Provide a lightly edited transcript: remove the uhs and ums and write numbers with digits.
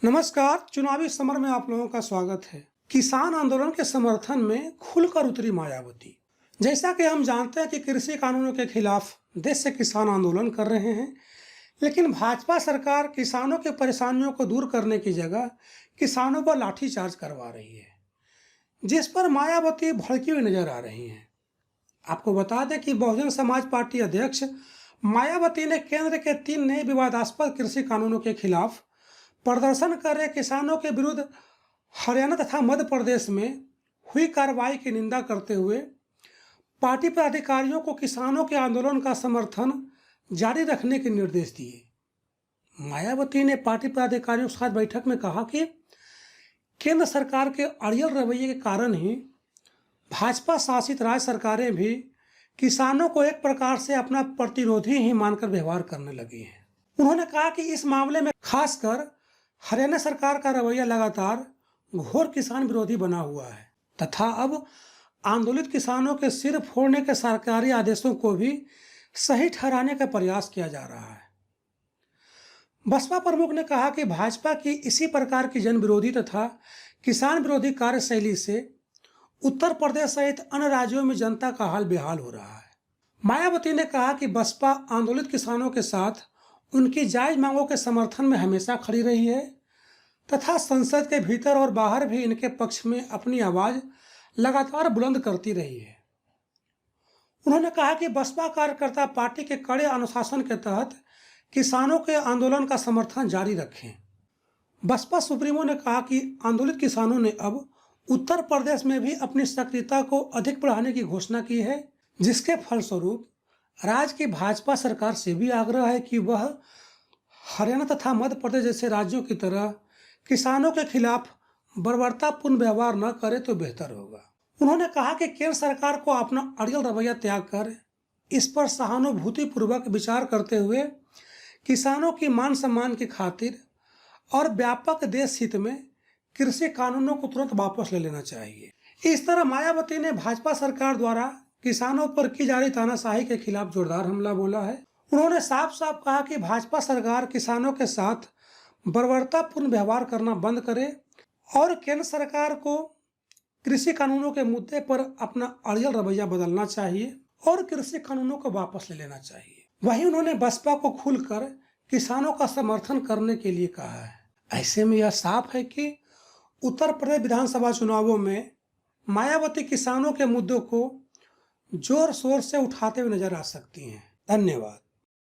नमस्कार। चुनावी समर में आप लोगों का स्वागत है। किसान आंदोलन के समर्थन में खुलकर उतरी मायावती। जैसा कि हम जानते हैं कि कृषि कानूनों के खिलाफ देश से किसान आंदोलन कर रहे हैं, लेकिन भाजपा सरकार किसानों की परेशानियों को दूर करने की जगह किसानों पर लाठीचार्ज करवा रही है, जिस पर मायावती भड़की हुई नजर आ रही हैं। आपको बता दें कि बहुजन समाज पार्टी अध्यक्ष मायावती ने केंद्र के 3 नए विवादास्पद कृषि कानूनों के खिलाफ प्रदर्शन कर रहे किसानों के विरुद्ध हरियाणा तथा मध्य प्रदेश में हुई कार्रवाई की निंदा करते हुए पार्टी पदाधिकारियों को किसानों के आंदोलन का समर्थन जारी रखने के निर्देश दिए। मायावती ने पार्टी पदाधिकारियों के साथ बैठक में कहा कि केंद्र सरकार के अड़ियल रवैये के कारण ही भाजपा शासित राज्य सरकारें भी किसानों को एक प्रकार से अपना प्रतिरोधी ही मानकर व्यवहार करने लगी हैं। उन्होंने कहा कि इस मामले में खासकर हरियाणा सरकार का रवैया लगातार घोर किसान विरोधी बना हुआ है तथा अब आंदोलित किसानों के सिर फोड़ने के सरकारी आदेशों को भी सही ठहराने का प्रयास किया जा रहा है। बसपा प्रमुख ने कहा कि भाजपा की इसी प्रकार की जन विरोधी तथा किसान विरोधी कार्यशैली से उत्तर प्रदेश सहित अन्य राज्यों में जनता का हाल बेहाल हो रहा है। मायावती ने कहा कि बसपा आंदोलित किसानों के साथ उनकी जायज मांगों के समर्थन में हमेशा खड़ी रही है तथा संसद के भीतर और बाहर भी इनके पक्ष में अपनी आवाज लगातार बुलंद करती रही है। उन्होंने कहा कि बसपा कार्यकर्ता पार्टी के कड़े अनुशासन के तहत किसानों के आंदोलन का समर्थन जारी रखें। बसपा सुप्रीमो ने कहा कि आंदोलित किसानों ने अब उत्तर प्रदेश में भी अपनी सक्रियता को अधिक बढ़ाने की घोषणा की है, जिसके फलस्वरूप राज्य की भाजपा सरकार से भी आग्रह है कि वह हरियाणा तथा मध्य प्रदेश जैसे राज्यों की तरह किसानों के खिलाफ बर्बरतापूर्ण व्यवहार न करे तो बेहतर होगा। उन्होंने कहा कि केंद्र सरकार को अपना अड़ियल रवैया त्याग कर इस पर सहानुभूतिपूर्वक विचार करते हुए किसानों की मान सम्मान की खातिर और व्यापक देश हित में कृषि कानूनों को तुरंत वापस ले लेना चाहिए। इस तरह मायावती ने भाजपा सरकार द्वारा किसानों पर की जा रही तानाशाही के खिलाफ जोरदार हमला बोला है। उन्होंने साफ साफ कहा कि भाजपा सरकार किसानों के साथ बर्बरतापूर्ण व्यवहार करना बंद करे और केंद्र सरकार को कृषि कानूनों के मुद्दे पर अपना अड़ियल रवैया बदलना चाहिए और कृषि कानूनों को वापस ले लेना चाहिए। वहीं उन्होंने बसपा को खुलकर किसानों का समर्थन करने के लिए कहा है। ऐसे में यह साफ है कि उत्तर प्रदेश विधानसभा चुनावों में मायावती किसानों के मुद्दों को जोर शोर से उठाते हुए नजर आ सकती हैं। धन्यवाद।